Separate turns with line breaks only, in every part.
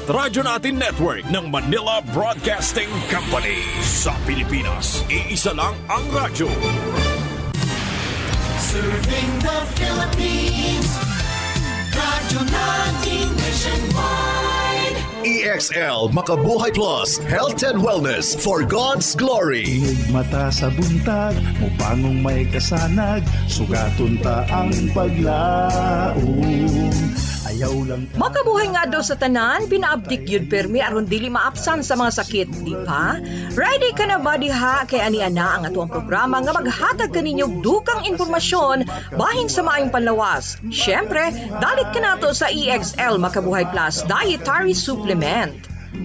Radyo Natin Network ng Manila Broadcasting Company. Sa Pilipinas, iisa lang ang radyo.
Serving the Philippines. Radyo Natin Nationwide.
EXL Makabuhay Plus, Health and Wellness for God's Glory.
Tinig mata sa buntag, mupangong may kasanag, sugaton ta ang paglaom. Ayaw lang ta.
Makabuhay nga daw sa tanan, pinaabdik yun permi aron dili maapsan sa mga sakit, di ba? Ready ka na ba diha kay ani-ana ang atuang programa nga maghatag kaninyong dukang impormasyon bahin sa maayong panlawas. Syempre, dalit ka nato sa EXL Makabuhay Plus Dietary Supplement.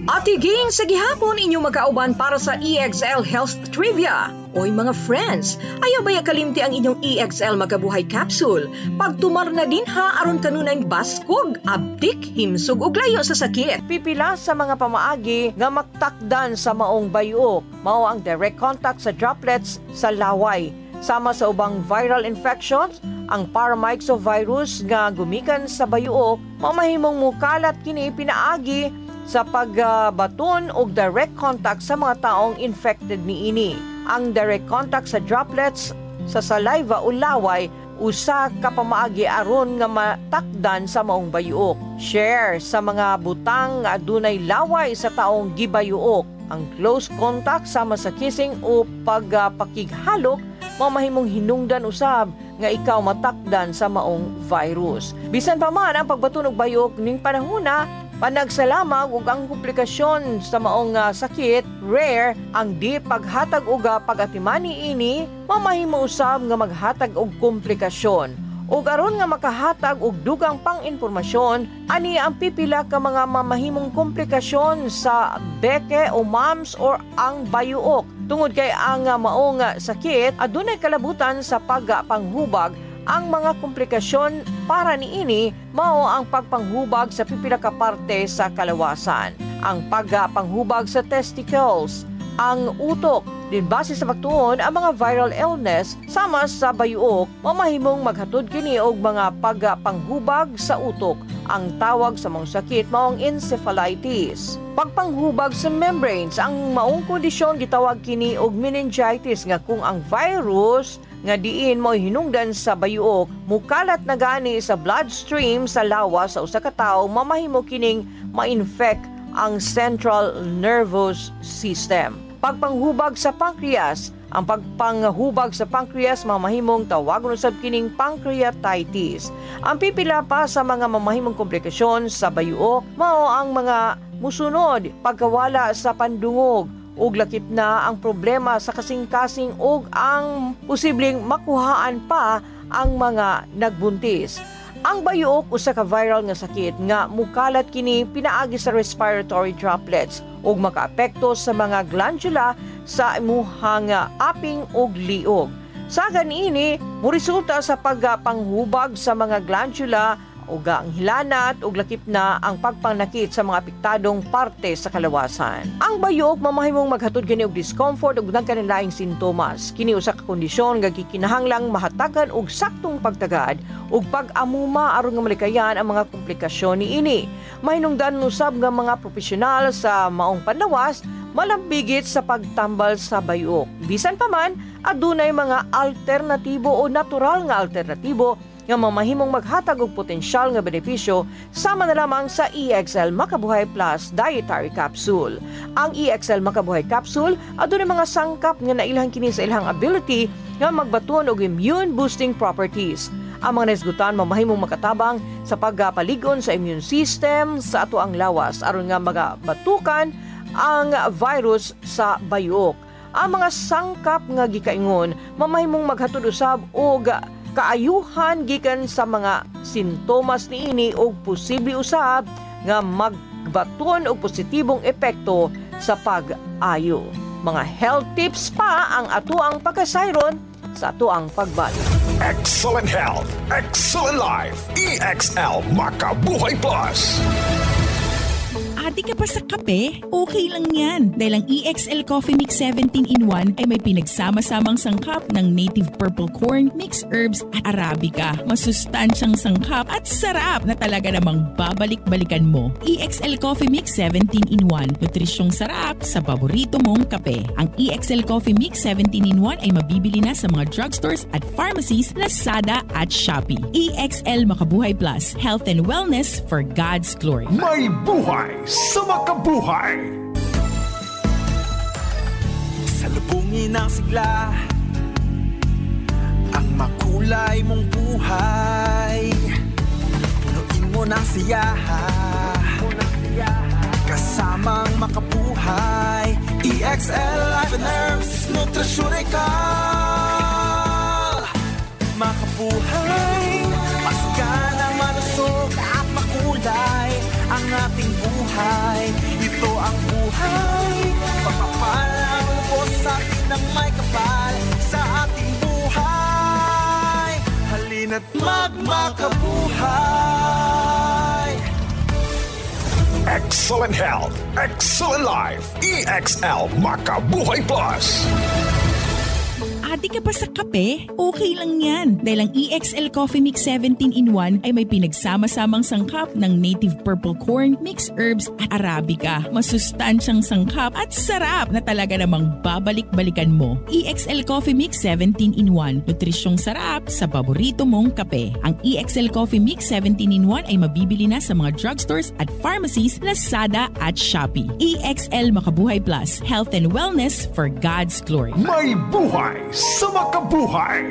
At higing sa gihapon inyong magkauban para sa EXL Health Trivia. Oy mga friends, ayaw baya kalimti ang inyong EXL Makabuhay Capsule. Pagtumar na din ha aron kanunay baskog, abdik, himsog ug layo sa sakit.
Pipila sa mga pamaagi nga maktakdan sa maong bayuok. Mao ang direct contact sa droplets sa laway. Sama sa ubang viral infections, ang paramyxovirus nga gumikan sa bayuok, mamahimong mukalat kini pinaagi sa pagbaton o direct contact sa mga taong infected niini. Ang direct contact sa droplets sa saliva o laway usa ka pamaagi aron nga matakdan sa maong bayuok. Share sa mga butang nga adunay laway sa taong gibayuok. Ang close contact sama sa kissing o pagpakighalok mamahimong hinungdan usab nga ikaw matakdan sa maong virus. Bisan pa man ang pagbaton og bayok ning panahona, panagsalamag ug ang komplikasyon sa maong sakit, rare, ang di paghatag og pag-atimani ini, mamahimo usab nga maghatag og komplikasyon. Ug aron nga makahatag og dugang pang-impormasyon, ani ang pipila ka mga mamahimong komplikasyon sa beke o mams or ang bayuok. Tungod kay ang maong sakit, adunay kalabutan sa pagpanghubag. Ang mga komplikasyon para niini mao ang pagpanghubag sa pipila ka parte sa kalawasan, ang pagpanghubag sa testicles, ang utok. Din base sa pagtuon ang mga viral illness sama sa bayuok, mamahimong maghatod kini og mga pagpanghubag sa utok. Ang tawag sa mga sakit maong encephalitis. Pagpanghubag sa membranes, ang maong kondisyon gitawag kini og meningitis nga kung ang virus nga diin mo hinungdan sa bayuok mukalat na gani sa bloodstream sa lawas sa usa ka tawo, mamahimo kining ma-infect ang central nervous system. Pagpanghubag sa pancreas, ang pagpanghubag sa pancreas mamahimong tawagon usab kining pancreatitis. Ang pipila pa sa mga mamahimong komplikasyon sa bayuok mao ang mga musunod, pagkawala sa pandungog, ug lakip na ang problema sa kasing-kasing ug ang posibleng makuhaan pa ang mga nagbuntis. Ang bayuok usa ka viral nga sakit nga mukalat kini pinaagi sa respiratory droplets ug makaapekto sa mga glandula sa imuhang aping ug liog. Sa ganiini, moresulta sa pagpanghubag sa mga glandula ug ang hilanat ug lakip na ang pagpangnakit sa mga apektadong parte sa kalawasan. Ang bayuok mamahimong maghatod kini og discomfort ug nagkanilaing sintomas. Kini usa ka kondisyon nga gikinahanglang mahatagan og saktong pagtagad ug pag-amuma aron nga malikayan ang mga komplikasyon niini. Mahinungdan usab nga mga profesional sa maong panlawas malambigit sa pagtambal sa bayuok. Bisan pa man, adunay mga alternatibo o natural nga alternatibo nga mamahimong maghatag og potensyal nga benepisyo sama na lamang sa EXL Makabuhay Plus Dietary Capsule. Ang EXL Makabuhay Capsule adunay mga sangkap nga nailhang kini sa ilang ability nga magbaton og immune boosting properties. Ang mga nasgutan mamahimong makatabang sa pagpalig-on sa immune system sa ato ang lawas aron nga magabatukan ang virus sa bayuok. Ang mga sangkap nga gikaingon mamahimong maghatod usab og kaayuhan gikan sa mga sintomas niini ug posible usab nga magbaton og positibong epekto sa pag-ayo. Mga health tips pa ang atuang pagkasayron sa atuang pagbalik.
Excellent health, excellent life. EXL Makabuhay Plus.
Adik ka pa sa kape? Okay lang yan. Dahil ang EXL Coffee Mix 17-in-1 ay may pinagsama-samang sangkap ng native purple corn, mixed herbs at Arabica. Masustansyang sangkap at sarap na talaga namang babalik-balikan mo. EXL Coffee Mix 17-in-1. Nutrisyong sarap sa paborito mong kape. Ang EXL Coffee Mix 17-in-1 ay mabibili na sa mga drugstores at pharmacies, Lazada at Shopee. EXL Makabuhay Plus. Health and wellness for God's glory.
May buhay sa makabuhay.
Salubungin ang sigla, ang makulay mong buhay. Punuin mo ng siyaha, kasamang makabuhay. EXL Life and Herbs Nutraceutical. Makabuhay, masigana, malusog at makulay ang ating buhay. Ito ang buhay, pagpapalang lubos sa atin ng may kapal sa ating buhay. Halina't magmakabuhay.
Excellent health, excellent life. EXL Makabuhay Plus.
Adik ka pa sa kape? Okay lang yan. Dahil ang EXL Coffee Mix 17-in-1 ay may pinagsama-samang sangkap ng native purple corn, mixed herbs at Arabica. Masustansyang sangkap at sarap na talaga namang babalik-balikan mo. EXL Coffee Mix 17-in-1. Nutrisyong sarap sa paborito mong kape. Ang EXL Coffee Mix 17-in-1 ay mabibili na sa mga drugstores at pharmacies, Lazada at Shopee. EXL Makabuhay Plus. Health and wellness for God's glory.
May buhay sa makabuhay.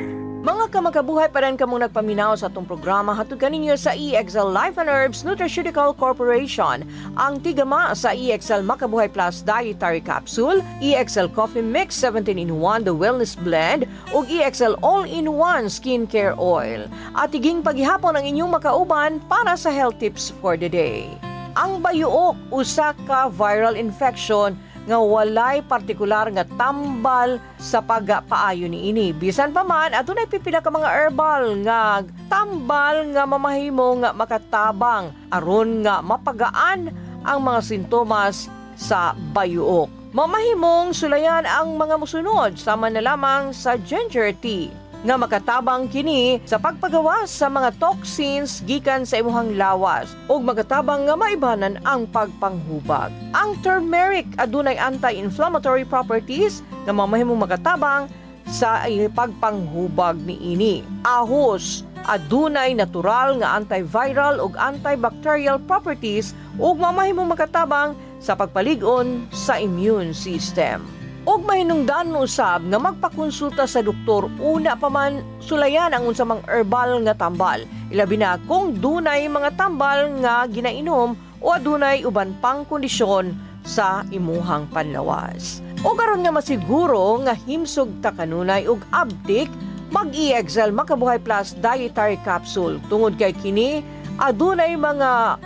Mga kamakabuhay pa rin kamong nagpaminaw sa itong programa hatugan ninyo sa EXL Life and Herbs Nutraceutical Corporation, ang tigama sa EXL Makabuhay Plus Dietary Capsule, EXL Coffee Mix 17-in-1 The Wellness Blend, ug EXL All-in-1 Skincare Oil. At iging paghihapon ang inyong makauban para sa health tips for the day. Ang bayuok, usa ka viral infection nga walay partikular nga tambal sa pagpaayo niini. Bisan pa man adunay pipila ka mga herbal nga tambal nga mamahimo nga makatabang aron nga mapagaan ang mga sintomas sa bayuok. Mamahimong sulayan ang mga musunod sama na lamang sa ginger tea nga makatabang kini sa pagpagawas sa mga toxins gikan sa imuhang lawas ug makatabang nga maibanan ang pagpanghubag. Ang turmeric adunay anti-inflammatory properties nga mamahimong makatabang sa pagpanghubag niini. Ahos adunay natural nga antiviral ug antibacterial properties ug mamahimong makatabang sa pagpalig-on sa immune system. Og mahinungdan usab nga magpakonsulta sa doktor una pa man sulayan ang unsa mang herbal nga tambal. Ilabi na kung dunay mga tambal nga ginainom o adunay uban pang kondisyon sa imuhang panlawas. O karon nga masiguro nga himsog ta kanunay og abtik, mag-EXL Makabuhay Plus Dietary Capsule tungod kay kini adunay mga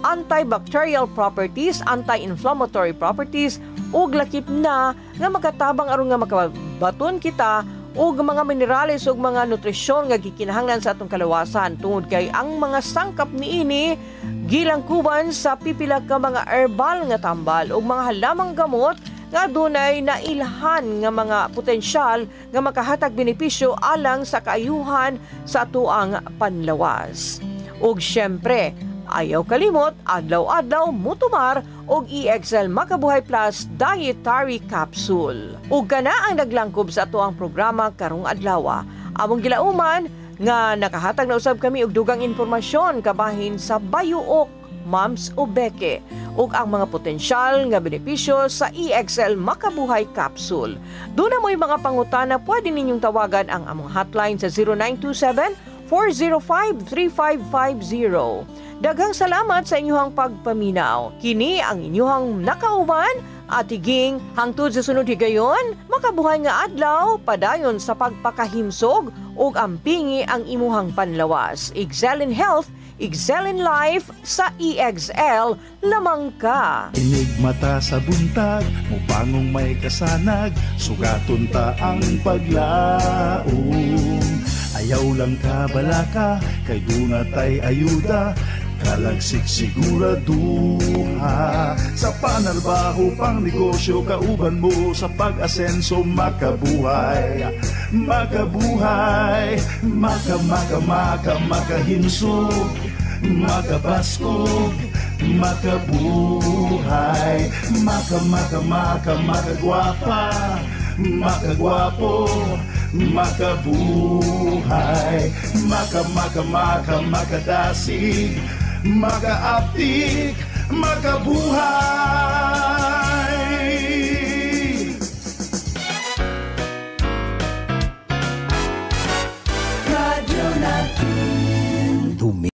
antibacterial properties, anti-inflammatory properties ug lakip na nga makatabang aron nga makabaton kita ug mga minerales ug mga nutrisyon nga gikinahanglan sa atong kalawasan tungod kay ang mga sangkap niini gilangkuban sa pipila ka mga herbal nga tambal ug mga halamang gamot nga dunay nailhan nga mga potensyal nga makahatag benepisyo alang sa kaayuhan sa atuang panlawas. Ug syempre ayaw kalimot, adlaw-adlaw mutumar og EXL Makabuhay Plus Dietary Capsule. Ug kana ang naglangkob sa ato ang programa karong adlaw. Among gilauman nga nakahatag na usab kami og dugang impormasyon kabahin sa bayuok, mumps o beke ug ang mga potensyal nga benepisyo sa EXL Makabuhay Capsule. Doon na mo'y mga pangutana pwede ninyong tawagan ang among hotline sa 0927-405-3550. Daghang salamat sa inyong pagpaminaw. Kini ang inyong nakauban at higing hangtod sa sunod higayon, makabuhay nga adlaw padayon sa pagpakahimsog ug ampingi ang imuhang panlawas. Excel in health, excel in life sa EXL lamang ka.
Inig mata sa buntag, mupangong may kasanag, sugaton ta ang paglaom. Ayaw lang ka balaka, kay dunatay ayuda, kalagsik siguraduha. manarbaho pang negosyo, kauban mo sa pag-asenso, makabuhay. Makabuhay, makahinsog, makabaskog, makabuhay. Makagwapa, makagwapo, makabuhay. Makadasig, makaaptik, makabuhay.